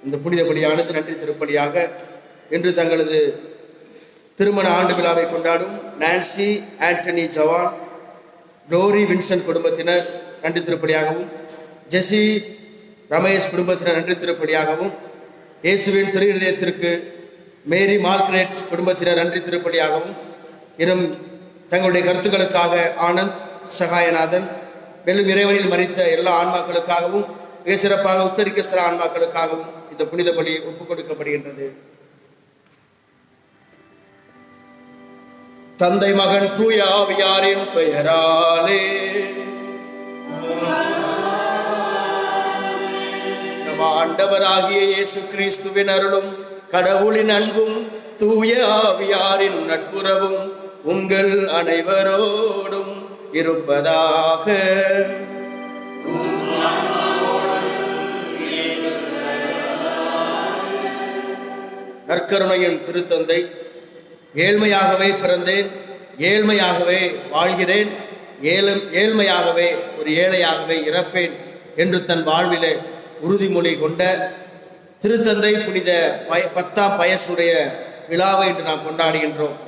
இந்த புனித பலியானது நன்றி திருப்பலியாக இன்று தங்களது திருமண ஆண்டு விழாவை கொண்டாடும் நான்சி ஆண்டனி ஜவான் ரோரி வின்சென்ட் குடும்பத்தினர் நன்றி திருப்பலியாகவும், ஜெசி ரமேஷ் குடும்பத்தினர் நன்றி திருப்பலியாகவும், இயேசுவின் திரு இதயத்திற்கு மேரி மார்கரெட் குடும்பத்தினர் நன்றி திருப்பலியாகவும், இன்னும் தங்களுடைய கருத்துக்களுக்காக ஆனந்த் சகாயநாதன், மேலும் இறைவனில் மறித்த எல்லா ஆன்மாக்களுக்காகவும், மிக சிறப்பாக உத்தரிக்கஸ்தல ஆன்மாக்களுக்காகவும் இந்த புனித பலி ஒப்புக் கொடுக்கப்படுகின்றது. தந்தை மகன் தூய ஆவியாரின் பெயராலே நம் ஆண்டவராகிய இயேசு கிறிஸ்துவின் அருளும் கடவுளின் அன்பும் தூய ஆவியாரின் நட்புறவும் உங்கள் அனைவரோடும் இருப்பதாக. நற்கருணையின் திருத்தந்தை, ஏழ்மையாகவே பிறந்தேன், ஏழ்மையாகவே வாழ்கிறேன், ஏழ்மையாகவே ஒரு ஏழையாகவே இறப்பேன் என்று தன் வாழ்விலே உறுதிமொழி கொண்ட திருத்தந்தை புனித 10ஆம் பயசுடைய விழாவை இன்று நாம் கொண்டாடுகின்றோம்.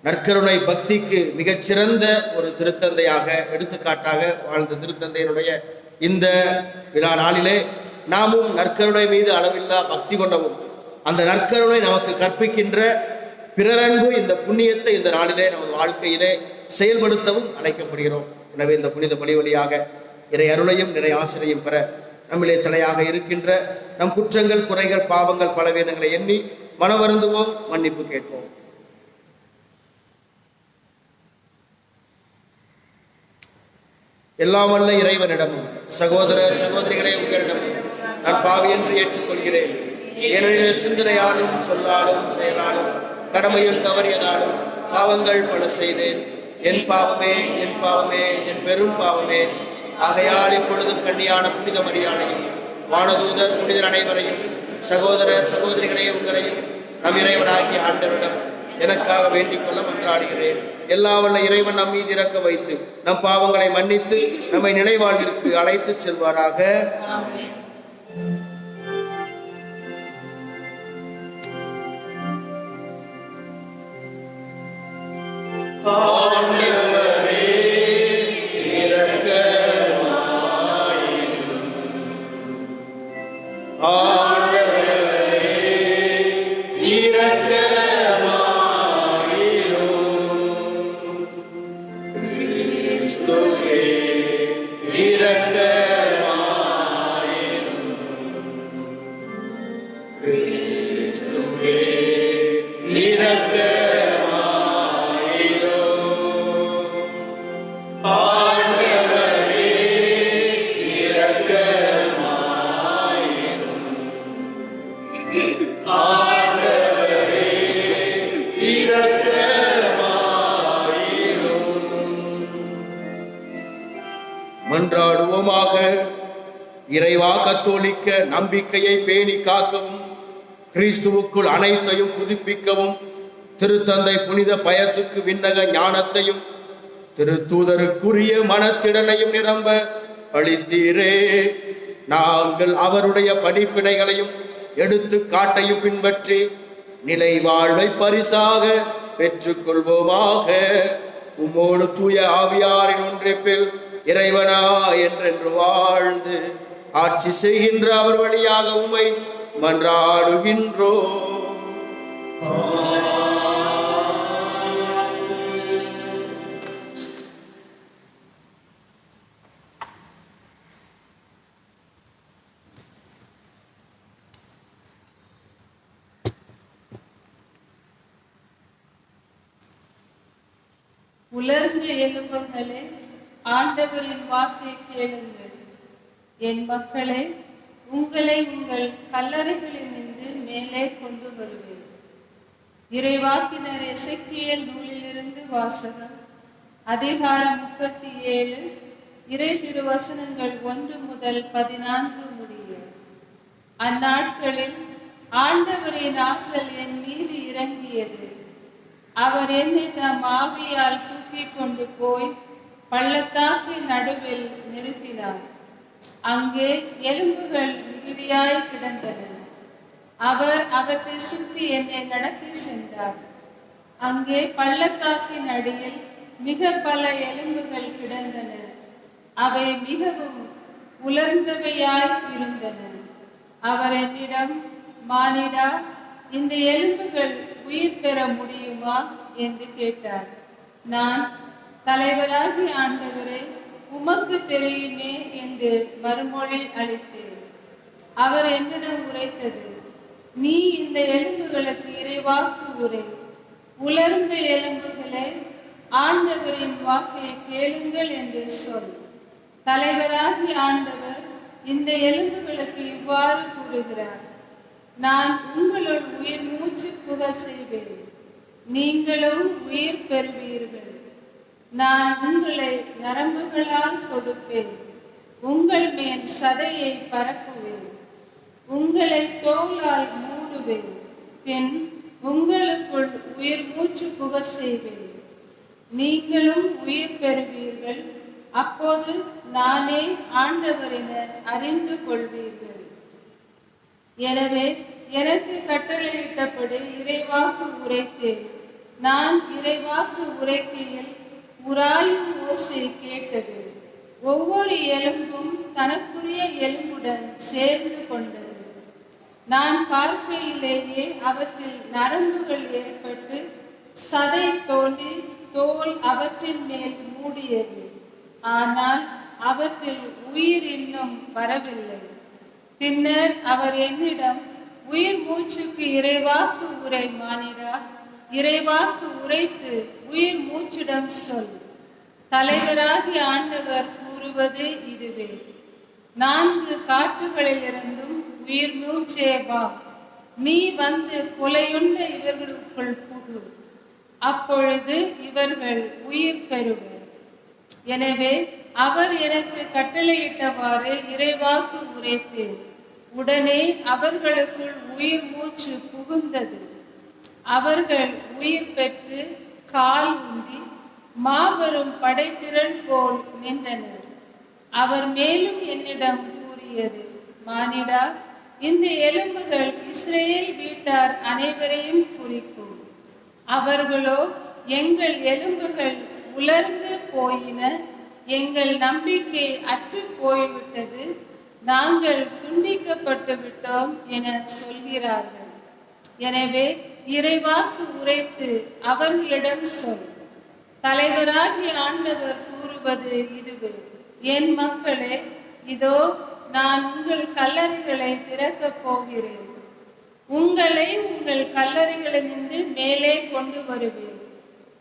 நற்கருணை பக்திக்கு மிகச்சிறந்த ஒரு திருத்தந்தையாக, எடுத்துக்காட்டாக வாழ்ந்த திருத்தந்தையினுடைய இந்த விழா நாளிலே நாமும் நற்கருணை மீது அளவில்லா பக்தி கொண்டவும், அந்த நற்கருணை நமக்கு கற்பிக்கின்ற பிறரன்பு இந்த புண்ணியத்தை இந்த நாளிலே நமது வாழ்க்கையிலே செயல்படுத்தவும் அழைக்கப்படுகிறோம். எனவே இந்த புனித பலி வழியாக இறை அருளையும் நிறை ஆசிரியம் பெற நம்மிலே தலையாக இருக்கின்ற நம் குற்றங்கள், குறைகள், பாவங்கள், பலவீனங்களை எண்ணி மனவருந்துவோம், மன்னிப்பு கேட்போம். எல்லாம் வல்ல இறைவனிடமும் சகோதர சகோதரிகளே உங்களிடமும் நான் பாவி என்று ஏற்றுக்கொள்கிறேன். ஏனெனில் சிந்தனையாலும் சொல்லாலும் செயலாலும் கடமையில் தவறியதாலும் பாவங்கள் பல செய்தேன். என் பாவமே, என் பாவமே, என் பெரும் பாவமே. ஆகையால் இப்பொழுதும் கண்ணியான புனித மரியாதையும் வானதூதர் புனிதர் அனைவரையும் சகோதர சகோதரிகளே உங்களையும் நம் இறைவனாகிய ஆண்டவரிடம் எனக்காக வேண்டிக் கொள்ள மன்றாடுகிறேன். எல்லா வல்ல இறைவன் நம் மீது இறக்க வைத்து நம் பாவங்களை மன்னித்து நம்மை நினைவாழ்விற்கு அழைத்து செல்வாராக. மன்றாடுவோமாக. இறைவா, கத்தோலிக்க நம்பிக்கையை பேணி காக்கவும் கிறிஸ்துவுக்குள் அனைத்தையும் புதுப்பிக்கவும் திருத்தந்தை புனித பயசுக்கு விண்ணக ஞானத்தையும் திருத்தூதருக்குரிய மனத்திடனையும் நிரம்ப அளித்தீரே. நாங்கள் அவருடைய படிப்பினைகளையும் எடுத்து காட்டையும் பின்பற்றி நிலை வாழ்வை பரிசாக பெற்றுக்கொள்வோமாக. உம்மோடு தூய ஆவியாரின் ஒன்றிப்பில் இறைவனா என்றென்று வாழ்ந்து ஆட்சி செய்கின்ற அவர் வழியாக உம்மை மன்றாடுகின்றோம். உலர்ந்த எலும்புகளே, ஆண்டவரின் வாக்கை கேளுங்கள். என் மக்களே, உங்களை உங்கள் கல்லறைகளில் நின்று மேலே கொண்டு வருவேன். இறைவாக்கினர் எசேக்கியேல் நூலிலிருந்து வாசகம். அதிகாரம் 37, இறை திருவசனங்கள் 1 முதல் 14 முடிய. அந்நாட்களில் ஆண்டவரின் ஆற்றல் என் மீது இறங்கியது. அவர் என்னை தம் ஆவியால் தூக்கி கொண்டு போய் பள்ளத்தாக்கின் நடுவில் நிறுத்தினார். அங்கே எலும்புகள் மிகுதியாய் கிடந்தன. அவர் அவற்றை சுற்றி என்னை நடத்தி சென்றார். அங்கே பள்ளத்தாக்கின் அடியில் மிக பல எலும்புகள் கிடந்தன. அவை மிகவும் உலர்ந்தவையாய் இருந்தன. அவர் என்னிடம், மானிடா, இந்த எலும்புகள் உயிர் பெற முடியுமா என்று கேட்டார். நான், தலைவராகிய ஆண்டவரே, உமக்கு தெரியுமே என்று மறுமொழி அளித்தேன். அவர் என்னிடம் உரைத்தது, நீ இந்த எலும்புகளுக்கு இறைவாக்கு உரை. உலர்ந்த எலும்புகளே, ஆண்டவரின் வாக்கை கேளுங்கள் என்று சொல். தலைவராகிய ஆண்டவர் இந்த எலும்புகளுக்கு இவ்வாறு கூறுகிறார், நான் உங்களுள் உயிர் மூச்சு புக செய்வேன், நீங்களும் உயிர் பெறுவீர்கள். நான் உங்களை நரம்புகளால் கொடுப்பேன், உங்கள் மேல் சதையை பரப்புவேன், உங்களை தோலால் மூடுவேன், பின் உங்களுக்குள் உயிர் மூச்சு புக செய்வேன், நீங்களும் உயிர் பெறுவீர்கள். அப்போது நானே ஆண்டவர் என அறிந்து கொள்வீர்கள். எனவே எனக்கு கட்டளையிட்டபடி இறைவாக்கு உரைத்தேன். நான் இறைவாக்கு உரைக்கையில் உராயும் ஓசை கேட்டது. ஒவ்வொரு எலும்பும் தனக்குரிய எலும்புடன் சேர்ந்து கொண்டது. நான் பார்க்கையிலேயே அவற்றில் நரம்புகள் ஏற்பட்டு சதை தோன்றி தோல் அவற்றின் மேல் மூடியது. ஆனால் அவற்றில் உயிர் இன்னும் வரவில்லை. பின்னர் அவர் என்னிடம், உயிர் மூச்சுக்கு இறைவாக்கு உரை மானிடா, இறைவாக்கு உரைத்து உயிர் மூச்சிடம் சொல். தலைவராகிய ஆண்டவர் கூறுவது இதுவே, 4 காற்றுகளிலிருந்தும் உயிர் மூச்சே வா, நீ வந்து கொலையுண்ட இவர்களுக்குள் புகு, அப்பொழுது இவர்கள் உயிர் பெறுவர். எனவே அவர் எனக்கு கட்டளையிட்டவாறு இறைவாக்கு உரைத்தேன். உடனே அவர்களுக்குள் உயிர் மூச்சு புகுந்தது. அவர்கள் உயிர் பெற்று கால் ஊன்றி மாபெரும் படைத்திரள் போல் நின்றனர். அவர் மேலும் என்னிடம் கூறியது, மானிடா, இந்த எலும்புகள் இஸ்ரேல் வீட்டார் அனைவரையும் குறிக்கும். அவர்களோ, எங்கள் எலும்புகள் உலர்ந்து போயின, எங்கள் நம்பிக்கை அற்று போய்விட்டது, நாங்கள் துண்டிக்கப்பட்டு விட்டோம் என சொல்கிறார்கள். எனவே இறைவாக்கு உரைத்து அவர்களிடம் சொல். தலைவராகிய ஆண்டவர் கூறுவது இதுவே, என் மக்களே, இதோ நான் உங்கள் கல்லறைகளை திறக்கப் போகிறேன். உங்களை உங்கள் கல்லறைகளிலிருந்து மேலே கொண்டு வருவேன்.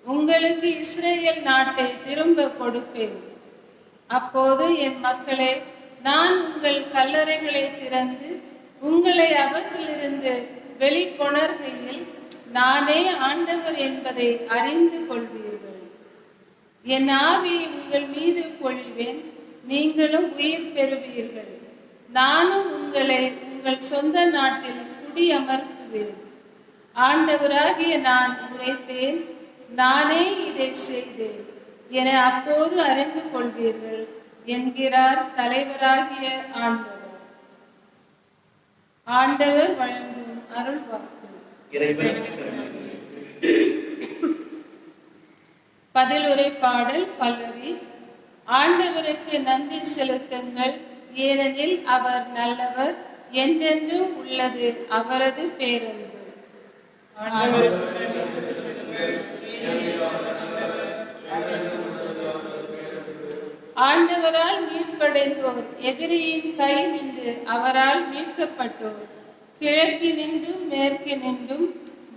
உங்களுக்கு இஸ்ரேல் நாட்டை திரும்ப கொடுப்பேன். அப்போது என் மக்களே, நான் உங்கள் கல்லறைகளை திறந்து உங்களை அவற்றிலிருந்து வெளிக்கொணர்கையில் நானே ஆண்டவர் என்பதை அறிந்து கொள்வீர்கள். என் ஆவியை உங்கள் மீது பொழிவேன், நீங்களும் உயிர் பெறுவீர்கள். நானும் உங்களை உங்கள் சொந்த நாட்டில் குடியமர்த்துவேன். ஆண்டவராகிய நான் உரைத்தேன், நானே இதை செய்தேன் என அப்போது அறிந்து கொள்வீர்கள் என்கிறார் தலைவராகிய ஆண்டவர். ஆண்டவர் வழங்கும் அருள் வாக்கு. பதிலுரை பாடல் பல்லவி. ஆண்டவருக்கு நன்றி செலுத்துங்கள், ஏனெனில் அவர் நல்லவர், என்றென்றும் உள்ளது அவரது பேரன்பு. ஆண்டவரால் மீட்படைந்தோர், எதிரியின் கை நின்று அவரால் மீட்கப்பட்டோர், கிழக்கினின்றும் மேற்கினின்றும்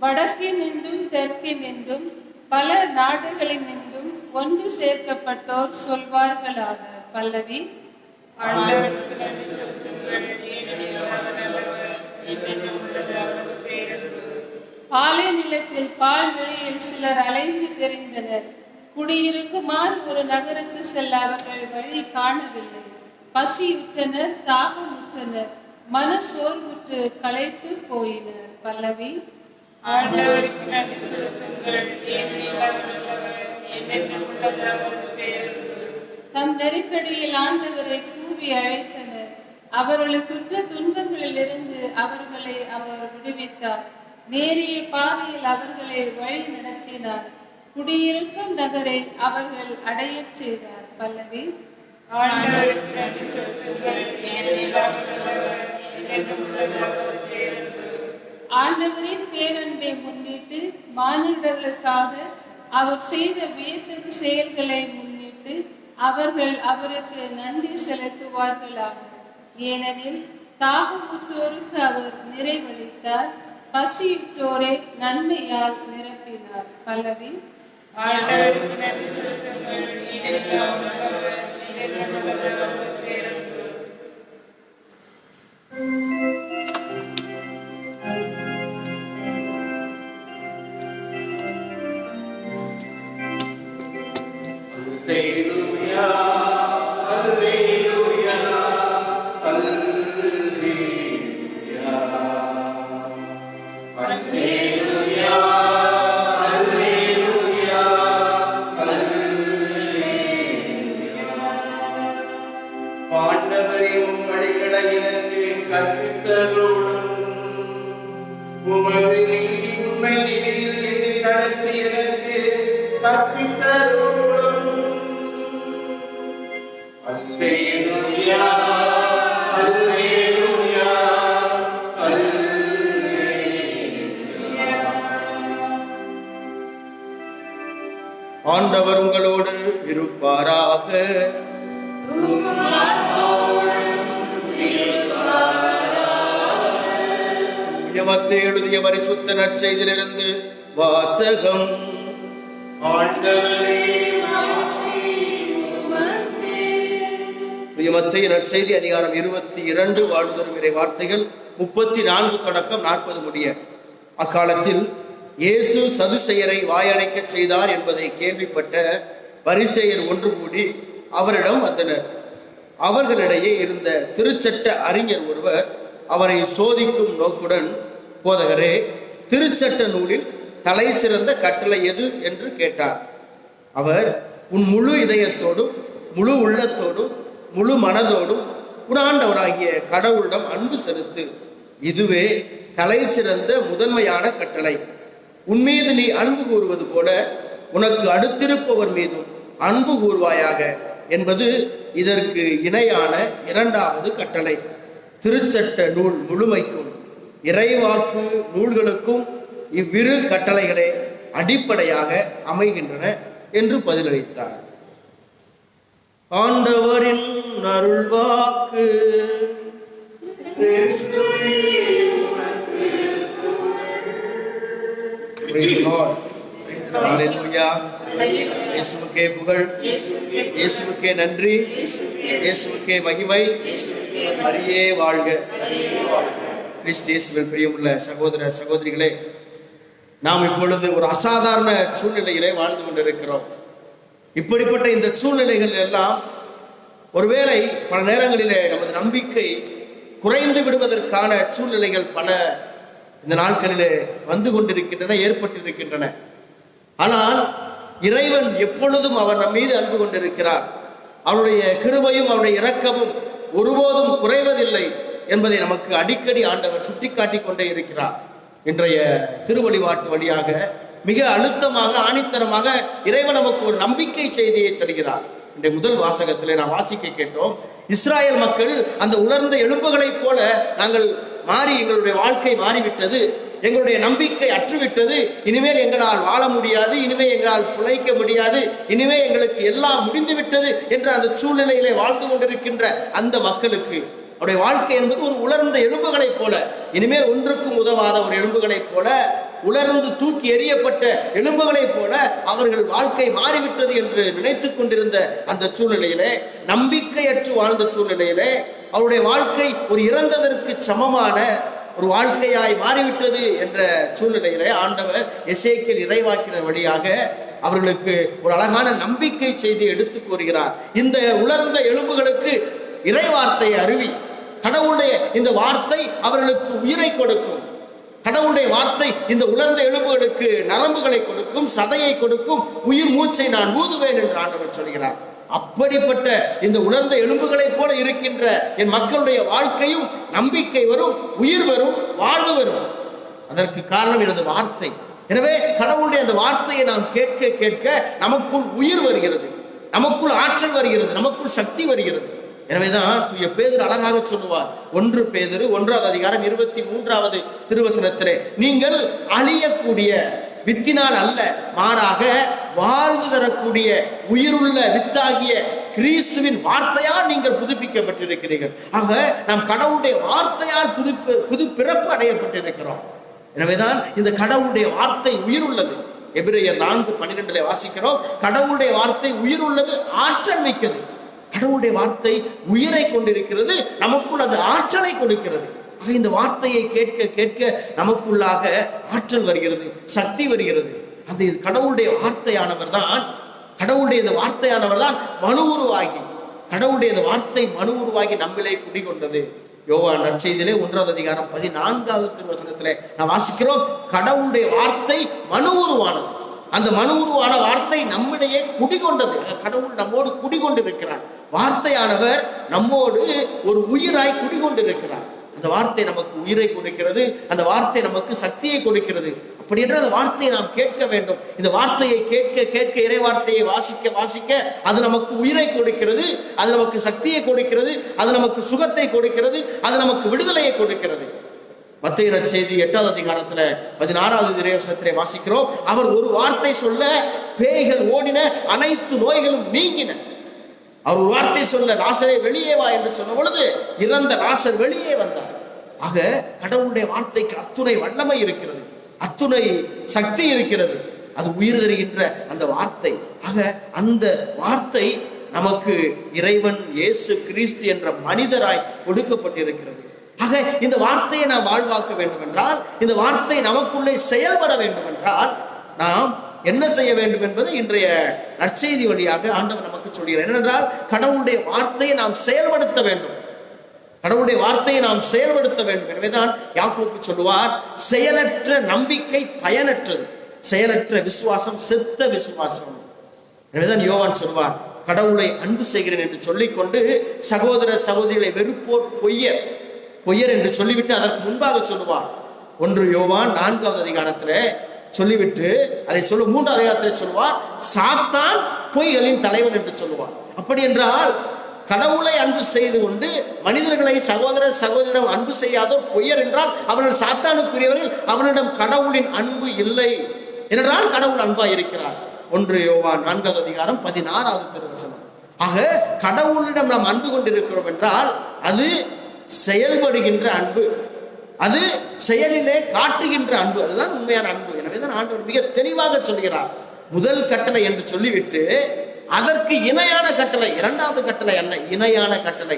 வடக்கினின்றும் தெற்கினின்றும் பல நாடுகளினின்றும் ஒன்று சேர்க்கப்பட்டோர் சொல்வார்களாக. பல்லவி. பாலை நிலத்தில் பால் வெளியில் சிலர் அலைந்து தெரிந்தனர். குடியிருக்குமாறு ஒரு நகருக்கு செல்ல அவர்கள் வழி காணவில்லை. பசியுற்றனர், தாகமுற்றனர், மன சோர்வுற்று களைத்து போயினர். பல்லவி. ஆண்டவருக்கு நன்றி செலுத்துங்கள், ஏனெனில் அவர் நல்லவர், என்றென்றும் உள்ளது அவரது பேரன்பு. தம் நெருக்கடியில் ஆண்டவரை கூவி அழைத்தனர். அவர்களுக்கு குற்ற துன்பங்களிலிருந்து அவர்களை அவர் விடுவித்தார். நேரிய பாதையில் அவர்களை வழி நடத்தினார். குடியிருக்கும் நகரை அவர்கள் அடையச் செய்தார். பல்லவி. ஆண்டவருக்கு நன்றி செலுத்துங்கள், ஏனெனில் அவர் நல்லவர், என்றென்றும் உள்ளது அவரது பேரன்பு. ஆண்டவரின் பேரன்பை முன்னிட்டு, மானிடர்களுக்காக அவர் செய்த வியத்தகு செயல்களை முன்னிட்டு அவர்கள் அவருக்கு நன்றி செலுத்துவார்களாக. ஏனெனில் தாகமுற்றோருக்கு அவர் நிறைவளித்தார், பசியுற்றோரை நன்மையால் நிரப்பினார். பல்லவி. ஆண்டவருக்கு நன்றி செலுத்துங்கள், ஏனெனில் அவர் நல்லவர், என்றென்றும் உள்ளது அவரது பேரன்பு. Alleluia, Alleluia, Alleluia, Alleluia, Alleluia, Alleluia. ஆண்டவரே, உம் வழிகளை எனக்கு கற்பித்தருளும். உமது நீதி உண்மை நெறியில் என்னை நடத்தி எனக்கு கற்பித்தருளும். Alleluia, Alleluia, Alleluia. ஆண்டவர் உங்களோடு இருப்பாராக. மத்தேயு எழுதிய பரிசுத்த நற்செய்தியிலிருந்து வாசகம். ஆண்டவரே, மத்தேயு நற்செய்தி அதிகாரம் 22 வாழ்தரும் இறை வார்த்தைகள் 34 தொடக்கம் 40 முடிய. அக்காலத்தில் இயேசு சதுசேயரை வாயடைக்க செய்தார் என்பதை கேள்விப்பட்ட பரிசேயர் ஒன்று கூடி அவரிடம் வந்தனர். அவர்களிடையே இருந்த திருச்சட்ட அறிஞர் ஒருவர் அவரை சோதிக்கும் நோக்குடன், போதகரே, திருச்சட்ட நூலில் தலை சிறந்த கட்டளை எது என்று கேட்டார். அவர், உன் முழு இதயத்தோடும் முழு உள்ளத்தோடும் முழு மனதோடும் உன் ஆண்டவராகிய கடவுளிடம் அன்பு செலுத்து, இதுவே தலை சிறந்த முதன்மையான கட்டளை. உன்மீது நீ அன்பு கூறுவது போல உனக்கு அடுத்திருப்பவர் மீதும் அன்பு கூறுவாயாக என்பது இதற்கு இணையான இரண்டாவது கட்டளை. திருச்சட்ட நூல் முழுமைக்கும் இறைவாக்கு நூல்களுக்கும் இவ்விரு கட்டளைகளே அடிப்படையாக அமைகின்றன என்று பதிலளித்தார். ஆண்டவரின் அருள்வாக்கு. இயேசுவுக்கே புகழ், இயேசுவுக்கே நன்றி, இயேசுவுக்கே மகிமை, மரியே வாழ்க. கிறிஸ்து இயேசுவில் பிரியமுள்ள சகோதர சகோதரிகளே, நாம் இப்பொழுது ஒரு அசாதாரண சூழ்நிலையிலே வாழ்ந்து கொண்டிருக்கிறோம். இப்படிப்பட்ட இந்த சூழ்நிலைகள் எல்லாம் ஒருவேளை பல நேரங்களிலே நமது நம்பிக்கை குறைந்து விடுவதற்கான சூழ்நிலைகள் பல இந்த நாட்களிலே வந்து கொண்டிருக்கின்றன, ஏற்பட்டிருக்கின்றன. ஆனால் இறைவன் எப்பொழுதும் அவர் நம் மீது அன்பு கொண்டிருக்கிறார். அவருடைய கிருபையும் அவருடைய இரக்கமும் ஒருபோதும் குறைவதில்லை என்பதை நமக்கு அடிக்கடி ஆண்டவர் சுட்டிக்காட்டி கொண்டே இருக்கிறார். இன்றைய திருவழிபாட்டு வழியாக மிக அழுத்தமாக ஆணித்தரமாக இறைவன் நமக்கு ஒரு நம்பிக்கை செய்தியை தருகிறார். இந்த முதல் வாசகத்திலே நாம் வாசிக்க கேட்டோம், இஸ்ராயல் மக்கள் அந்த உலர்ந்த எலும்புகளைப் போல நாங்கள் மாறி, எங்களுடைய வாழ்க்கை மாறிவிட்டது, எங்களுடைய நம்பிக்கை அற்றுவிட்டது, இனிமேல் எங்களால் வாழ முடியாது, இனிமேல் எங்களால் பிழைக்க முடியாது, இனிமேல் எங்களுக்கு எல்லாம் முடிந்து விட்டது என்ற அந்த சூழ்நிலையிலே வாழ்ந்து கொண்டிருக்கின்ற அந்த மக்களுக்கு அவருடைய வாழ்க்கை என்பது ஒரு உலர்ந்த எலும்புகளைப் போல, இனிமேல் ஒன்றுக்கும் உதவாத ஒரு எலும்புகளைப் போல, உலர்ந்து தூக்கி எறியப்பட்ட எலும்புகளைப் போல அவர்கள் வாழ்க்கை மாறிவிட்டது என்று நினைத்துக் கொண்டிருந்த அந்த சூழ்நிலையிலே, நம்பிக்கையற்று வாழ்ந்த சூழ்நிலையிலே, அவருடைய வாழ்க்கை ஒரு இறந்ததற்கு சமமான ஒரு வாழ்க்கையாய் மாறிவிட்டது என்ற சூழ்நிலையிலே ஆண்டவர் எசேக்கியேல் இறைவாக்கினர் வழியாக அவர்களுக்கு ஒரு அழகான நம்பிக்கை செய்தி எடுத்து கூறுகிறார். இந்த உலர்ந்த எலும்புகளுக்கு இறைவார்த்தையை அறிவி, கடவுளுடைய இந்த வார்த்தை அவர்களுக்கு உயிரை கொடுக்கும், கடவுளுடைய வார்த்தை இந்த உலர்ந்த எலும்புகளுக்கு நரம்புகளை கொடுக்கும், சதையை கொடுக்கும், உயிர் மூச்சை நான் ஊதுவேன் என்று ஆண்டவர் சொல்கிறார். அப்படிப்பட்ட இந்த உலர்ந்த எலும்புகளைப் போல இருக்கின்ற என் மக்களுடைய வாழ்க்கையும் நம்பிக்கை வரும், உயிர் வரும், வாழ்வு வரும். அதற்கு காரணம் எனது வார்த்தை. எனவே கடவுளுடைய அந்த வார்த்தையை நாம் கேட்க கேட்க நமக்குள் உயிர் வருகிறது, நமக்குள் ஆற்றல் வருகிறது, நமக்குள் சக்தி வருகிறது. எனவேதான் தூய பேதுரு அழகாக சொல்லுவார், 1 பேதுரு 1வது அதிகாரம் 23வது திருவசனத்திலே, நீங்கள் அழியக்கூடிய வித்தினால் அல்ல, மாறாக வாழ்வு தரக்கூடிய உயிருள்ள வித்தாகிய கிறிஸ்துவின் வார்த்தையால் நீங்கள் புதுப்பிக்கப்பட்டிருக்கிறீர்கள். ஆக நாம் கடவுளுடைய வார்த்தையால் புது பிறப்பு அடையப்பட்டிருக்கிறோம். எனவேதான் இந்த கடவுளுடைய வார்த்தை உயிர் உள்ளது. எபிரேயர் 4:12 வாசிக்கிறோம், கடவுளுடைய வார்த்தை உயிர் உள்ளது, ஆற்றல் மிக்கது. கடவுளுடைய வார்த்தை உயிரை கொண்டிருக்கிறது, நமக்குள் அது ஆற்றலை கொடுக்கிறது. இந்த வார்த்தையை கேட்க கேட்க நமக்குள்ளாக ஆற்றல் வருகிறது, சக்தி வருகிறது. அந்த கடவுளுடைய வார்த்தையானவர் தான், கடவுளுடைய இந்த வார்த்தையானவர் தான் மனு உருவாகி, கடவுளுடைய இந்த வார்த்தை மனு உருவாகி நம்மிலே குடிகொண்டது. யோவான் நற்செய்தியிலே 1வது அதிகாரம் 14வது திருவசனத்திலே நாம் வாசிக்கிறோம், கடவுளுடைய வார்த்தை மனு உருவானது. அந்த மனு உருவான வார்த்தை நம்மிடையே குடிகொண்டது. கடவுள் நம்மோடு குடிகொண்டிருக்கிறார். வார்த்தையானவர் நம்மோடு ஒரு உயிராய் குடிகொண்டிருக்கிறார். அந்த வார்த்தை நமக்கு உயிரை கொடுக்கிறது, அந்த வார்த்தை நமக்கு சக்தியை கொடுக்கிறது. அப்படி என்ற அந்த வார்த்தையை நாம் கேட்க வேண்டும். இந்த வார்த்தையை கேட்க கேட்க, இறை வார்த்தையை வாசிக்க வாசிக்க அது நமக்கு உயிரை கொடுக்கிறது, அது நமக்கு சக்தியை கொடுக்கிறது, அது நமக்கு சுகத்தை கொடுக்கிறது, அது நமக்கு விடுதலையை கொடுக்கிறது. மத்தேயு நற்செய்தி 8வது அதிகாரத்துல 16வது இறைவசனத்திலே வாசிக்கிறோம், அவர் ஒரு வார்த்தை சொல்ல பேய்கள் ஓடின, அனைத்து நோய்களும் நீங்கின. அவர் ஒரு வார்த்தை சொல்ல, லாசரே வெளியே வா என்று சொன்ன பொழுது இறந்த லாசர் வெளியே வந்தார். ஆக கடவுளுடைய வார்த்தைக்கு அத்துணை வல்லமை இருக்கிறது, அத்துணை சக்தி இருக்கிறது. அது உயிர் தருகின்ற அந்த வார்த்தை. ஆக அந்த வார்த்தை நமக்கு இறைவன் இயேசு கிறிஸ்து என்ற மனிதராய் கொடுக்கப்பட்டிருக்கிறது. ஆக இந்த வார்த்தையை நாம் வாழ்வாக்க வேண்டும் என்றால், இந்த வார்த்தை நமக்குள்ளே செயல்பட வேண்டும் என்றால் நாம் என்ன செய்ய வேண்டும் என்பது இன்றைய நற்செய்தி வழியாக ஆண்டவர் நமக்கு சொல்கிறார். என்னென்றால், கடவுளுடைய வார்த்தையை நாம் செயல்படுத்த வேண்டும், கடவுளுடைய வார்த்தையை நாம் செயல்படுத்த வேண்டும். எனவேதான் யாக்கோபு சொல்லுவார், செயலற்ற நம்பிக்கை பயனற்றது, செயலற்ற விசுவாசம் செத்த விசுவாசம். எனவேதான் யோவான் சொல்லுவார், கடவுளை அன்பு செய்கிறேன் என்று சொல்லிக்கொண்டு சகோதர சகோதரிகளை வெறுப்போர் பொய்யர், பொய்யர் என்று சொல்லிவிட்டு அதற்கு முன்பாக சொல்லுவார். 1 யோவான் 4வது அதிகாரத்துல சொல்லிவிட்டு அதை சொல்ல 3வது அதிகாரத்தில் சொல்லுவார், சாத்தான் பொய்களின் தலைவன் என்று சொல்லுவார். அப்படி என்றால் கடவுளை அன்பு செய்து கொண்டு மனிதர்களை சகோதர சகோதரிடம் அன்பு செய்யாதோர் பொய்யர் என்றால் அவர்கள் சாத்தானுக்குரியவர்கள், அவர்களிடம் கடவுளின் அன்பு இல்லை. என்றால் கடவுள் அன்பாய் இருக்கிறார். 1 யோவான் 4வது அதிகாரம் 16வது திருவசனம். ஆக கடவுளிடம் நாம் அன்பு கொண்டிருக்கிறோம் என்றால் அது செயல்படுகின்ற அன்பு, அது செயலிலே காட்டுகின்ற அன்பு, அதுதான் உண்மையான அன்பு. எனவேதான் ஆண்டவர் மிக தெளிவாக சொல்கிறார், முதல் கட்டளை என்று சொல்லிவிட்டு அதற்கு இணையான கட்டளை, 2வது கட்டளை அல்ல, இணையான கட்டளை.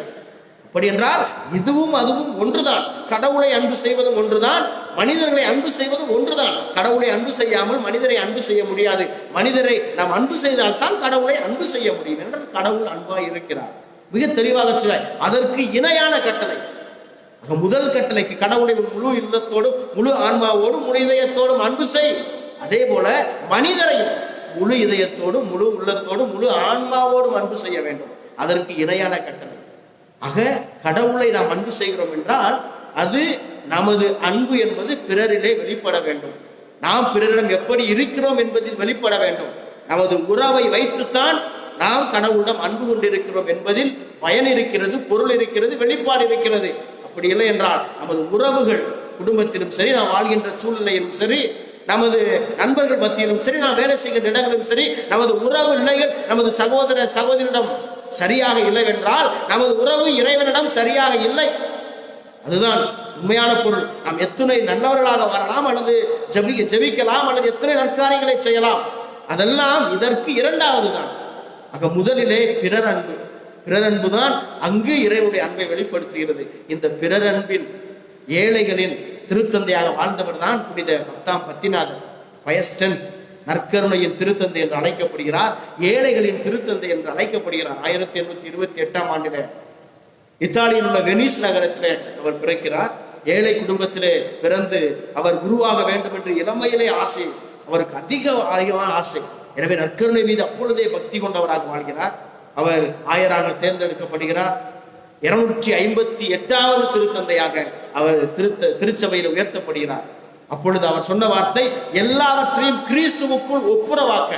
அப்படி என்றால் இதுவும் அதுவும் ஒன்றுதான். கடவுளை அன்பு செய்வதும் ஒன்றுதான், மனிதர்களை அன்பு செய்வதும் ஒன்றுதான். கடவுளை அன்பு செய்யாமல் மனிதரை அன்பு செய்ய முடியாது. மனிதரை நாம் அன்பு செய்தால் தான் கடவுளை அன்பு செய்ய முடியும். என்றால் கடவுள் அன்பாய் இருக்கிறார். மிக தெளிவாக சொல்றார், அதற்கு இணையான கட்டளை. முதல் கட்டளைக்கு கடவுளை முழு இல்லத்தோடும் முழு ஆன்மாவோடும் முழு இதயத்தோடும் அன்பு செய், அதே போல மனிதரையும் முழு இதயத்தோடும் முழு உள்ளத்தோடும் முழு ஆன்மாவோடும் அன்பு செய்ய வேண்டும். அதற்கு இணையான கட்டளை. ஆக கடவுளை நாம் அன்பு செய்கிறோம் என்றால் அது நமது அன்பு என்பது பிறரிலே வெளிப்பட வேண்டும். நாம் பிறரிடம் எப்படி இருக்கிறோம் என்பதில் வெளிப்பட வேண்டும். நமது உறவை வைத்துத்தான் நாம் கடவுளிடம் அன்பு கொண்டிருக்கிறோம் என்பதில் பயன் இருக்கிறது, பொருள் இருக்கிறது, வெளிப்பாடு இருக்கிறது. அப்படி இல்லை என்றால் நமது உறவுகள் குடும்பத்திலும் சரி, நாம் வாழ்கின்ற சூழ்நிலையிலும் சரி, நமது நண்பர்கள் மத்தியிலும் சரி, நாம் வேலை செய்கின்ற இடங்களிலும் சரி, நமது உறவு நிலைகள் நமது சகோதர சகோதரிடம் சரியாக இல்லை என்றால் நமது உறவு இறைவனிடம் சரியாக இல்லை. அதுதான் உண்மையான பொருள். நாம் எத்தனை நல்லவர்களாக வரலாம், அல்லது ஜெபிக்கலாம், அல்லது எத்தனை நற்காரியங்களை செய்யலாம், அதெல்லாம் இதற்கு இரண்டாவது தான். ஆக முதலிலே பிறர் அன்பு. பிறர் அன்பு தான் அங்கு இறைவனுடைய அன்பை வெளிப்படுத்துகிறது. இந்த பிறர் அன்பின் ஏழைகளின் திருத்தந்தையாக வாழ்ந்தவர் தான் புனித 10ஆம் பத்திநாதர். பயஸ்டன்ட், நற்கருணையின் திருத்தந்தை என்று அழைக்கப்படுகிறார், ஏழைகளின் திருத்தந்தை என்று அழைக்கப்படுகிறார். 1828ஆம் ஆண்டில இத்தாலியில் உள்ள வெனிஸ் நகரத்திலே அவர் பிறக்கிறார். ஏழை குடும்பத்திலே பிறந்து அவர் குருவாக வேண்டும் என்று இளமையிலே ஆசை, அவருக்கு அதிகமான ஆசை. எனவே நற்கருணை மீது அப்பொழுதே பக்தி கொண்டவராக வாழ்கிறார். அவர் ஆயராக தேர்ந்தெடுக்கப்படுகிறார். 258வது திருத்தந்தையாக அவர் திருச்சபையில் உயர்த்தப்படுகிறார். அப்பொழுது அவர் சொன்ன வார்த்தை, எல்லாவற்றையும் கிறிஸ்துவுக்குள் ஒப்புரவாக்க,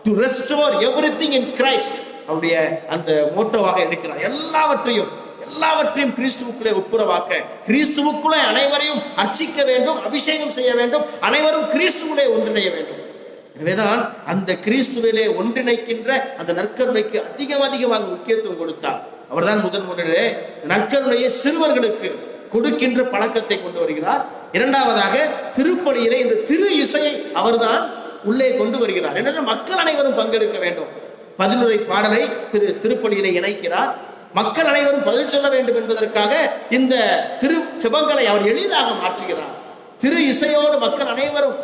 to restore everything in Christ. அவருடைய அந்த மோட்டோவாக எடுக்கிறார். எல்லாவற்றையும் கிறிஸ்துவுக்குள்ளே ஒப்புரவாக்க, கிறிஸ்துவுக்குள்ளே அனைவரையும் அர்ச்சிக்க வேண்டும், அபிஷேகம் செய்ய வேண்டும், அனைவரும் கிறிஸ்துவுக்குள்ளே ஒன்றிணைய வேண்டும். எனவேதான் அந்த கிறிஸ்துவிலே ஒன்றிணைக்கின்ற அந்த நற்கருணைக்கு அதிகமாக முக்கியத்துவம் கொடுத்தார். அவர்தான் முதலிலே நற்கருணையை சிறுவர்களுக்கு கொடுக்கின்ற பழக்கத்தை கொண்டு வருகிறார். இரண்டாவதாக திருப்பலியிலே இந்த திரு இசையை அவர்தான் உள்ளே கொண்டு வருகிறார். என்னென்ன மக்கள் அனைவரும் பங்கெடுக்க வேண்டும். 11 பாடலை திருப்பலியிலே இணைக்கிறார். மக்கள் அனைவரும் பதில் சொல்ல வேண்டும் என்பதற்காக இந்த திரு செபங்களை அவர் எளிதாக மாற்றுகிறார். திரு இசையோடு மக்கள் அனைவரும்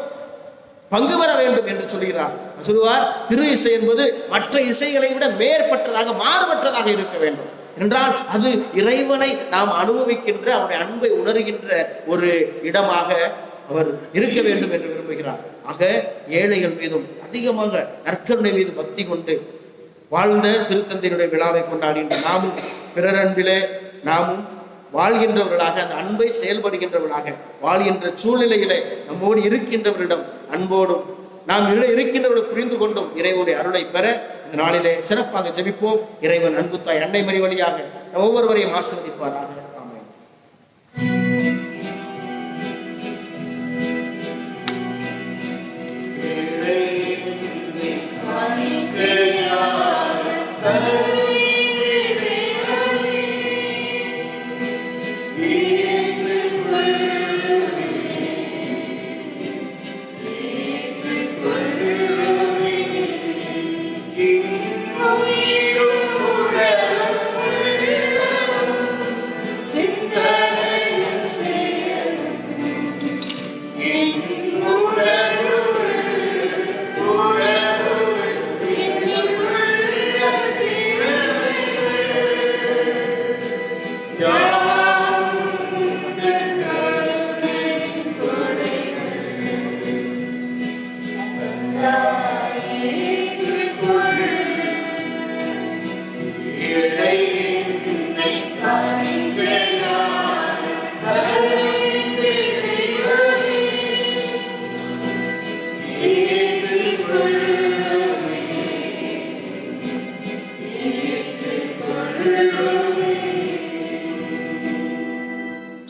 பங்கு பெற வேண்டும் என்று சொல்கிறார். சொல்லுவார், திரு இசை என்பது மற்ற இசைகளை விட மேற்பட்டதாக, மாறுபட்டதாக இருக்க வேண்டும் என்றால் அது இறைவனை நாம் அனுபவிக்கின்ற, அவருடைய அன்பை உணர்கின்ற ஒரு இடமாக அவர் இருக்க வேண்டும் என்று விரும்புகிறார். ஆக ஏழைகள் மீதும் அதிகமாக நற்கருணை மீது பக்தி கொண்டு வாழ்ந்த திருத்தந்தையினுடைய விழாவை கொண்டாடுகின்ற நாமும் பிறர் அன்பிலே நாமும் வாழ்கின்றவர்களாக, அந்த அன்பை செயல்படுகின்றவர்களாக, வாழ்கின்ற சூழ்நிலையிலே நம்மோடு இருக்கின்றவரிடம் அன்போடும் நாம் இருக்கின்றவர்களை புரிந்து கொண்டும் இறைவனுடைய அருளை பெற இந்த நாளிலே சிறப்பாக ஜெபிப்போம். இறைவன் அன்பு தாய் அன்னை மரி வழியாக நம் ஒவ்வொருவரையும் ஆசீர்வதிப்பாராக. ஆமென்.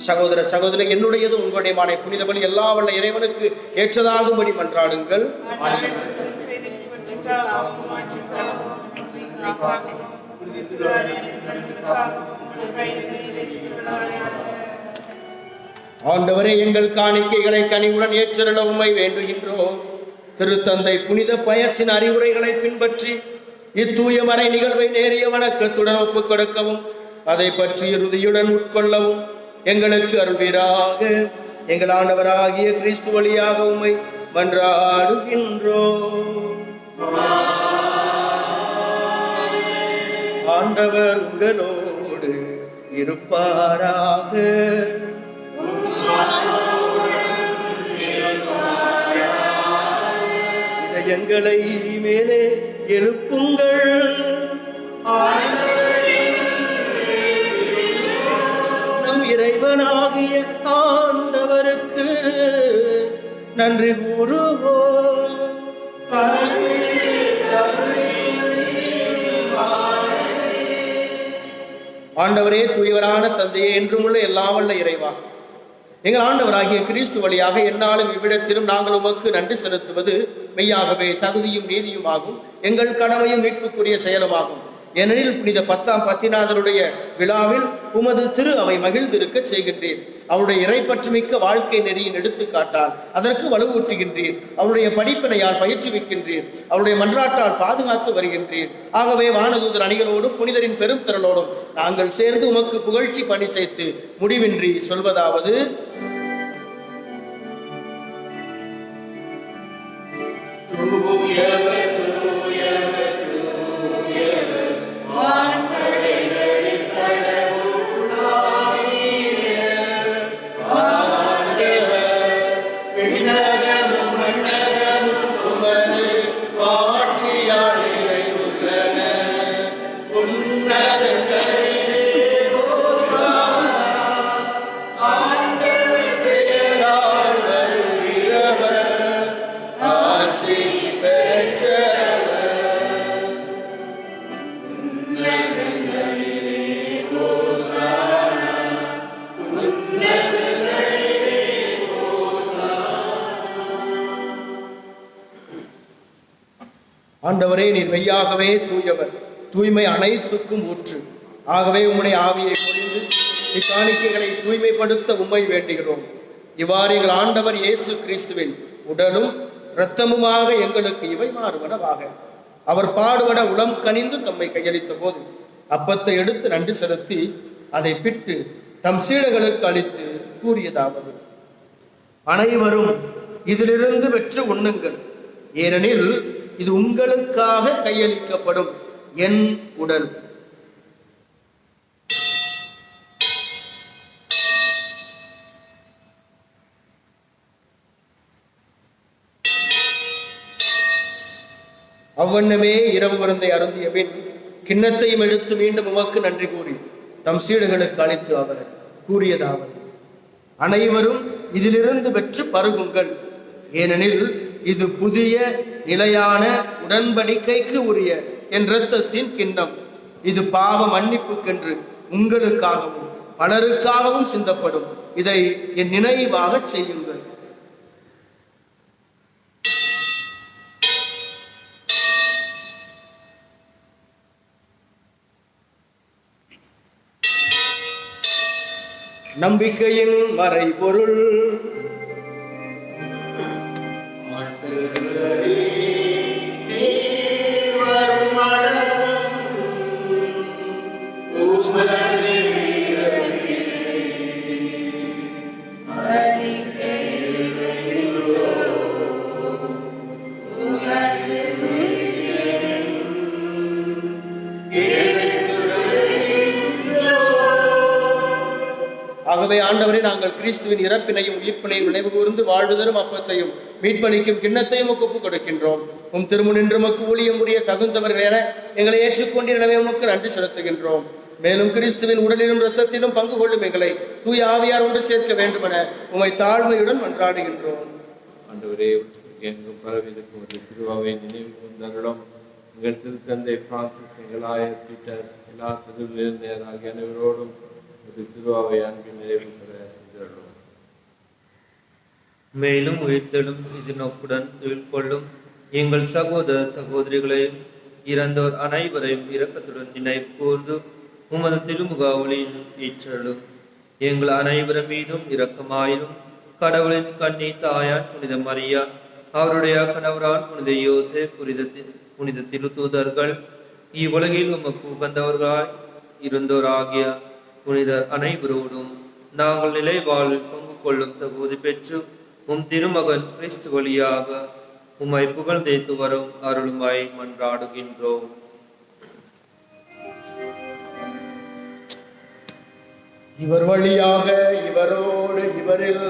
சகோதர சகோதரி, என்னுடையது உங்களுடையமான புனித பலி எல்லா வல்ல இறைவனுக்கு ஏற்றதாகும்படி மன்றாடுங்கள். ஆண்டவரே, எங்கள் காணிக்கைகளை கனிவுடன் ஏற்றருள உம்மை வேண்டுகின்றோம். திருத்தந்தை புனித பயசின் அறிவுரைகளை பின்பற்றி இத்தூய மறை நிகழ்வை நேரிய வணக்கத்துடன் ஒப்புக் கொடுக்கவும், அதை பற்றி இறுதியுடன் உட்கொள்ளவும் எங்களுக்கு அருள்வீராக. எங்கள் ஆண்டவராகிய கிறிஸ்து வழியாக உம்மை மன்றாடுகின்றோம். ஆண்டவர் உங்களோடு இருப்பாராக. இதயங்களை மேலே எழுப்புங்கள். நம் இறைவனாகிய ஆண்டவருக்கு நன்றி கூறுவோம். ஆண்டவரே, தூயவரான தந்தையே, என்றும் உள்ள எல்லாம் வல்ல இறைவா, எங்கள் ஆண்டவராகிய கிறிஸ்து வழியாக எந்நாளும் இவ்விடத்திலும் நாங்கள் உமக்கு நன்றி செலுத்துவது மெய்யாகவே தகுதியும் நீதியுமாகும், எங்கள் கடமையும் மீட்புக்குரிய செயலுமாகும். ஏனெனில் புனித 10ஆம் பத்திநாதருடைய விழாவில் உமது திரு அவை மகிழ்ந்திருக்க செய்கின்றீர். அவருடைய இறைப்பற்றுமிக்க வாழ்க்கை நெறியின் எடுத்துக்காட்டால் அதற்கு வலுவூட்டுகின்றீர். அவருடைய படிப்பினையால் பயிற்றுவிக்கின்றீர். அவருடைய மன்றாட்டால் பாதுகாத்து வருகின்றீர். ஆகவே வானதூதர் அணிகளோடும் புனிதரின் பெரும் திரளோடும் நாங்கள் சேர்ந்து உமக்கு புகழ்ச்சி பணி செய்து முடிவின்றி சொல்வதாவது: ஆண்டவரே, நீர் மெய்யாகவே தூயவர், தூய்மை அனைத்துக்கும் ஊற்று. ஆகவே உம்முடைய ஆவியை பொழிந்து இக்காணிக்கைகளை தூய்மைப்படுத்த உம்மை வேண்டுகிறோம். இவ்வாறு எங்கள் ஆண்டவர் இயேசு கிறிஸ்துவின் உடலும் இரத்தமுமாக எங்களுக்கு இவை மாறுவனவாக. அவர் பாடுபட உளம் கனிந்து தம்மை கையளித்த போது அப்பத்தை எடுத்து நன்றி செலுத்தி அதை பிட்டு தம் சீடர்களுக்கு அளித்து கூறியதாவது: அனைவரும் இதிலிருந்து பெற்று உண்ணுங்கள், ஏனெனில் இது உங்களுக்காக கையளிக்கப்படும் என் உடல். அவ்வண்ணமே இரவு விருந்தை அருந்திய பின் கிண்ணத்தையும் எடுத்து மீண்டும் உமக்கு நன்றி கூறி தம் சீடர்களுக்கு அளித்து அவர் கூறியதாவது: அனைவரும் இதிலிருந்து பெற்று பருகுங்கள், ஏனெனில் இது புதிய நிலையான உடன்படிக்கைக்கு உரிய என் இரத்தத்தின் கிண்ணம். இது பாவ மன்னிப்புக்கென்று உங்களுக்காகவும் பலருக்காகவும் சிந்தப்படும். இதை என் நினைவாக செய்யுங்கள். நம்பிக்கையின் மறைபொருள். ஆகவே ஆண்டவரே, நாங்கள் கிறிஸ்துவின் இறப்பினையும் உயிர்ப்பினையும் நினைவு கூர்ந்து வாழ்வுதரும் அப்பத்தையும் மீட்பளிக்கும் கிண்ணத்தையும் ஒப்புக் கொடுக்கின்றோம். உம் திருமுனின்று உமக்கு ஊழியம் முடிய தகுந்தவர்கள் என எங்களை ஏற்றுக்கொண்டு எனவே உமக்கு நன்றி செலுத்துகின்றோம். மேலும் கிறிஸ்துவின் உடலிலும் இரத்தத்திலும் பங்கு கொள்ளும் எங்களை தூய ஆவியார் ஒன்று சேர்க்க வேண்டுமென உமை தாழ்மையுடன் மன்றாடுகின்றோம். ஆண்டவரே, எங்கும் பரவிருக்கும் ஒரு திருவாவை நினைவு கூர்ந்தருளும். எங்கள் திருத்தந்தை பிரான்சிஸ், எங்கள் ஆயர் பீட்டர், எல்லா திருவிழாகிய அனைவரோடும் ஒரு திருவாவை அன்பின் நிறைவு பெற சென்றருளும். மேலும் உயிர்த்தெழும் இது நோக்குடன் கொள்ளும் எங்கள் சகோதர சகோதரிகளையும் இறந்தோர் அனைவரையும் இரக்கத்துடன் நினைவு கூர்ந்து உமது திருமுகாவலில் ஏற்றலும். எங்கள் அனைவர் மீதும் இரக்கமாயிரும். கடவுளின் கண்ணி தாயான் புனித மரியா, அவருடைய கணவரான் புனித யோசேப், புனித திருத்தூதர்கள், இவ்வுலகில் உமக்கு உகந்தவர்களாய் இருந்தோராகிய புனிதர் அனைவரோடும் நாங்கள் நிலை வாழ்வில் பங்கு கொள்ளும் தகுதி பெற்று உம் திருமகன் கிறிஸ்து வழியாக உம்மை புகழ்ந்தேத்து வரும் அருளுமாய் மன்றாடுகின்றோம். இவர் வழியாக இவரோடு இவரில்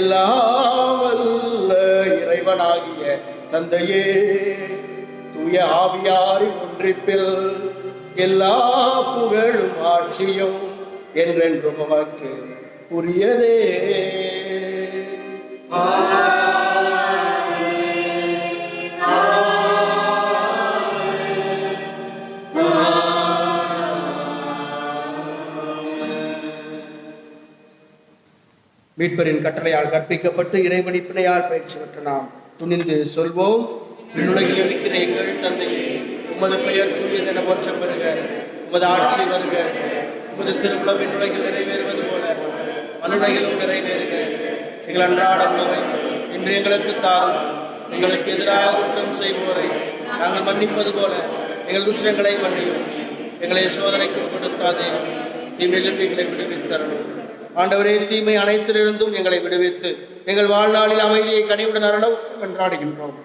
எல்லாம் வல்ல இறைவனாகிய தந்தையே, தூய ஆவியாரின் ஒன்றிப்பில் எல்லா புகழும் ஆட்சியும் என்றென்றும் உமக்கு உரியதே. மீட்பரின் கட்டளையால் கற்பிக்கப்பட்டு இறைவனிப்பினையால் பயிற்சி பெற்ற நாம் துணிந்து சொல்வோம். விண்ணுலகில் இருக்கிற எங்கள் தந்தையே, உமது பெயர் தூயதென போற்றப் பெறுக. உமது ஆட்சி வருக. உமது திருக்குளம் விண்ணுலகில் நிறைவேறுவது போல மண்ணுலகிலும் நிறைவேறுக. எங்கள் அன்றாட உணவை இன்று எங்களுக்கு தாரும். எங்களுக்கு எதிராக குற்றம் செய்வோரை நாங்கள் மன்னிப்பது போல எங்கள் குற்றங்களை மன்னியும். எங்களை சோதனைக்கு உட்படுத்தாதே, தீமையிலிருந்து எங்களை விடுவித்தரணும். ஆண்டவரே, தீமை அனைத்திலிருந்தும் எங்களை விடுவித்து எங்கள் வாழ்நாளில் அமைதியை கனிவுடன் அருளவும் என்றாடுகின்றோம்.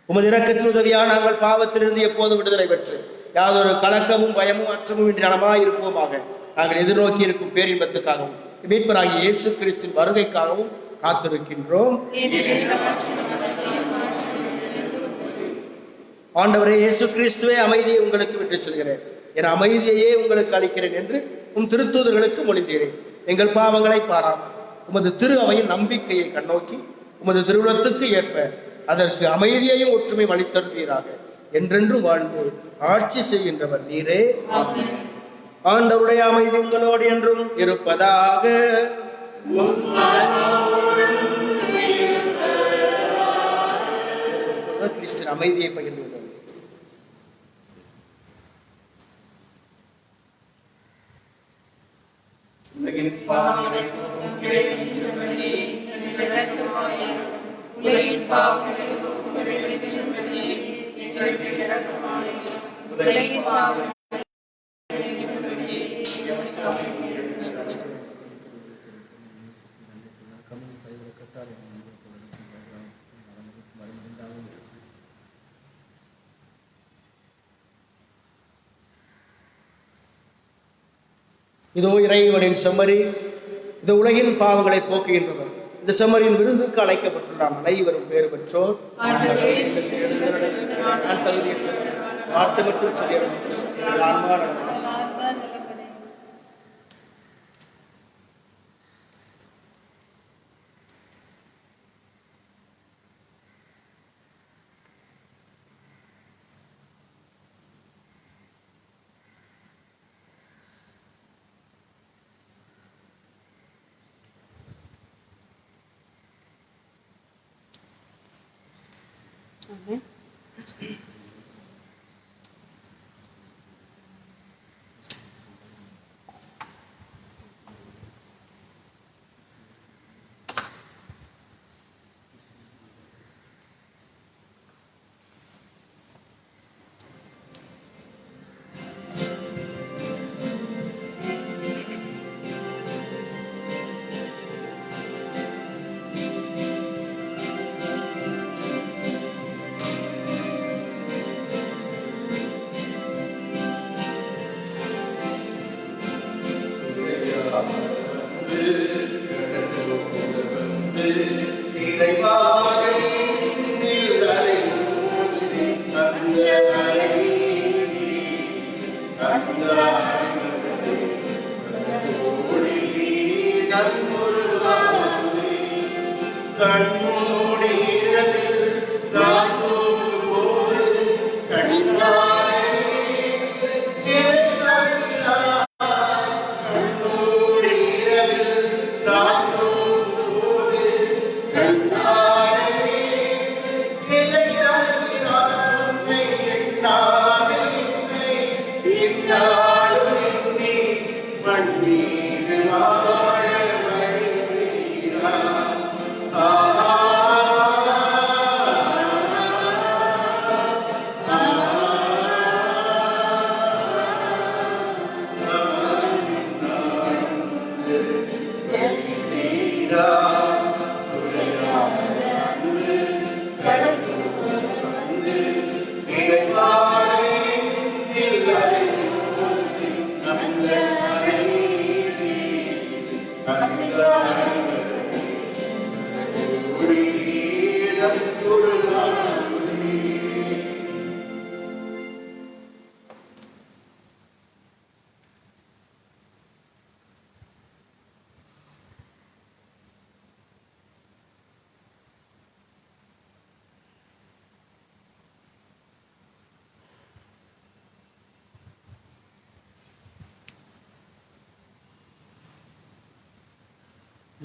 உமது இரக்கத்தின் உதவியாக நாங்கள் பாவத்திலிருந்து எப்போது விடுதலை பெற்று யாதொரு கலக்கமும் பயமும் அச்சமும் இன்றி நலமாயிருப்போமாக. நாங்கள் எதிர்நோக்கி இருக்கும் பேரின்பத்துக்காகவும் மீட்பராகிய இயேசு கிறிஸ்துவின் வருகைக்காகவும் காத்திருக்கின்றோம். ஆண்டவரே இயேசு கிறிஸ்துவே, அமைதியை உங்களுக்கு விட்டுச் செல்கிறேன், என் அமைதியையே உங்களுக்கு அளிக்கிறேன் என்று உம் திருத்தூதர்களுக்கு மொழிந்தீரேன். எங்கள் பாவங்களை பாராமல் உமது திரு அவையின் நம்பிக்கையை கண்ணோக்கி உமது திருவுளத்துக்கு ஏற்ப அதற்கு அமைதியையும் ஒற்றுமை அளித்தருவீராக. என்றென்றும் வாழ்ந்து ஆட்சி செய்கின்றவர் நீரே. ஆண்டவருடைய அமைதி உங்களோடு என்றும் இருப்பதாக. கிறிஸ்தின் அமைதியை பகிர்ந்து கொள்வோம். உலகின் பாவங்களை இதோ இறைவனின் செம்மறி, இந்த உலகின் பாவங்களை போக்குகின்றவர். இந்த செம்மறியின் விருந்துக்கு அழைக்கப்பட்டுள்ள நாம் அனைவரும் பேறு பெற்றோர். நான் தகுதியற்ற வார்த்தை மட்டும் சொல்லியிருந்தேன்.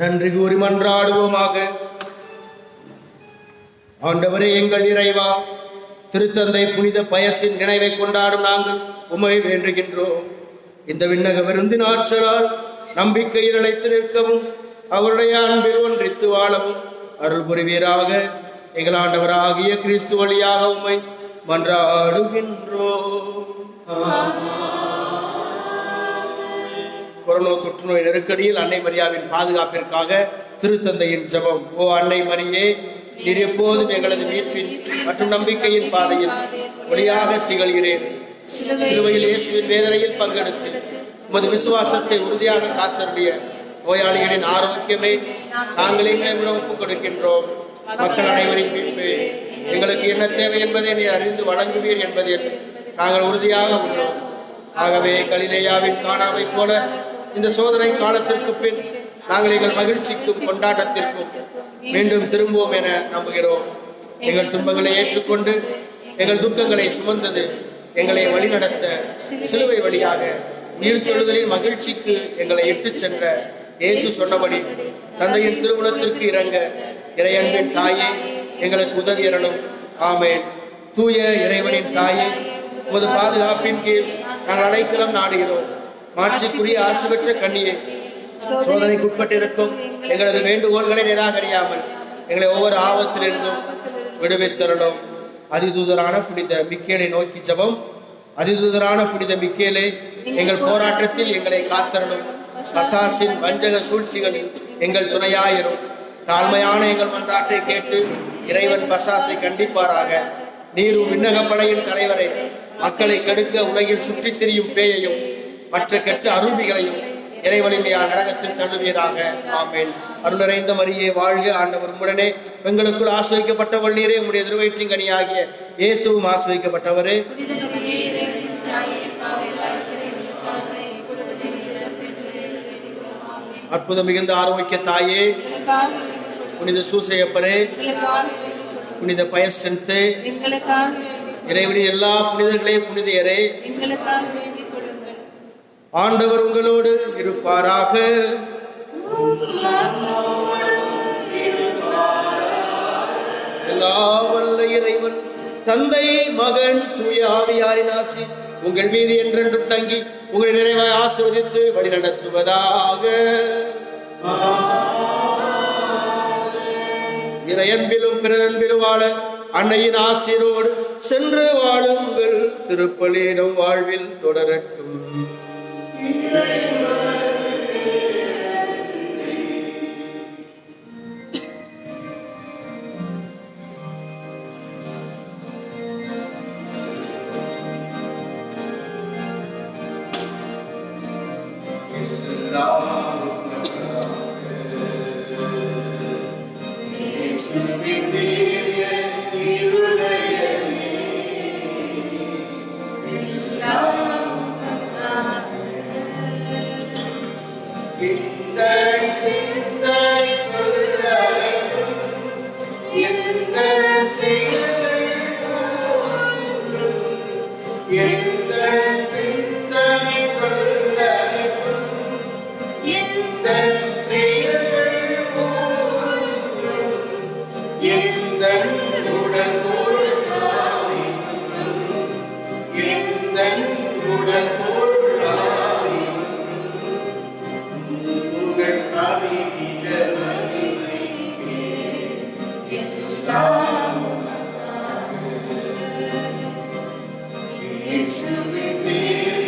நன்றி கூறி மன்றாடுவோமாக. ஆண்டவரே எங்கள் இறைவா, திருத்தந்தை புனித பயசின் நினைவை கொண்டாடும் நாங்கள் உம்மை வேண்டுகின்றோம். இந்த விண்ணக விருந்தின் ஆற்றலால் நம்பிக்கையில் நிலைத்து நிற்கவும் அவருடைய அன்பில் ஒன்றித்து வாழவும் அருள் புரிவீராக. எங்கள் ஆண்டவராகிய கிறிஸ்து வழியாக உம்மை மன்றாடுகின்றோம். கொரோனா தொற்று நோய் நெருக்கடியில் அன்னை மரியாவின் பாதுகாப்பிற்காக திருத்தந்தையின் ஜெபம். ஓ அன்னை மரியே, நீர் எப்போதும் எங்களது மீட்பின் மற்றும் நம்பிக்கையின் பாதையில் ஒளியாக திகழ்கிறேன். சிலுவையில் இயேசுவின் வேதனையில் பங்கெடுத்து உமது விசுவாசத்தை உறுதியாக காத்தருடைய நோயாளிகளின் ஆரோக்கியமே நாங்கள் எங்களை ஒப்புக் கொடுக்கின்றோம். மக்கள் அனைவரின் மீட்பு எங்களுக்கு என்ன தேவை என்பதை நீர் அறிந்து வழங்குவீர் என்பதில் நாங்கள் உறுதியாக உள்ளோம். ஆகவே கலிலேயாவின் கானாவை போல இந்த சோதனை காலத்திற்கு பின் நாங்கள் எங்கள் மகிழ்ச்சிக்கும் கொண்டாட்டத்திற்கும் மீண்டும் திரும்புவோம் என நம்புகிறோம். எங்கள் துன்பங்களை ஏற்றுக்கொண்டு எங்கள் துக்கங்களை சுமந்தது எங்களை வழிநடத்த சிலுவை வழியாக உயிர்த்தெழுதலின் மகிழ்ச்சிக்கு எங்களை இட்டுச் சென்ற இயேசு சொன்னபடி தந்தையின் திருவுளத்திற்கு இறங்க இறையன்பின் தாயே எங்களுக்கு உதவி எறணும். ஆமென். தூய இறைவனின் தாயே, உமது பாதுகாப்பின் கீழ் நாங்கள் அடைக்கலம் நாடுகிறோம். மாட்சிக்குரிய ஆசி பெற்ற கண்ணியே, சோதனைக்குட்பட்டிருக்கும் எங்களது வேண்டுகோள்களை நிராகரியாமல் எங்களை ஒவ்வொரு ஆபத்திலிருந்தும் விடுவித்தரணும். அதிதூதரான புனித மிக்கேலை நோக்கி ஜெபம். அதிதூதரான புனித மிக்கேலே, எங்கள் போராட்டத்தில் எங்களை காத்தரணும். பசாசின் வஞ்சக சூழ்ச்சிகளில் எங்கள் துணையாயிரும். தாழ்மையான எங்கள் மன்றாட்டை கேட்டு இறைவன் பசாசை கண்டிப்பாராக. நீரும் விண்ணகப்படையின் தலைவரை, மக்களை கெடுக்க உலகில் சுற்றித் திரியும் பேயையும் மற்ற கெட்ட அருள்விகளையும் இறைவலிமையா நரகத்தில் தள்ளுவீராக. ஆமென். அருள் நிறைந்த மரியே வாழ்க, ஆண்டவர் உம்முடனே, பெண்களுக்குள் ஆசிரிக்கப்பட்டவள் நீரே, உம்முடைய திருவயிற்றின் கனியாகிய இயேசுவும் ஆசிரிக்கப்பட்டவரே. அற்புதம் மிகுந்த ஆரோக்கிய தாயே, புனித சூசையப்பரே, புனித பயஸ்டன்தே, இறைவனின் எல்லா புனிதர்களே, புனிதையரே, ஆண்டவர் உங்களோடு இருப்பாராக. எல்லா வல்ல இறைவன் தந்தை, மகன், தூய ஆவியாரின் ஆசி உங்கள் மீது என்றென்றும் தங்கி உங்களை நிறைவாய் ஆசீர்வதித்து வழி நடத்துவதாக. இறையன்பிலும் பிறரன்பிலும் வாழ அன்னையின் ஆசீரோடு சென்று வாழுங்கள். திருப்பலியிடம் வாழ்வில் தொடரட்டும். It's a big deal.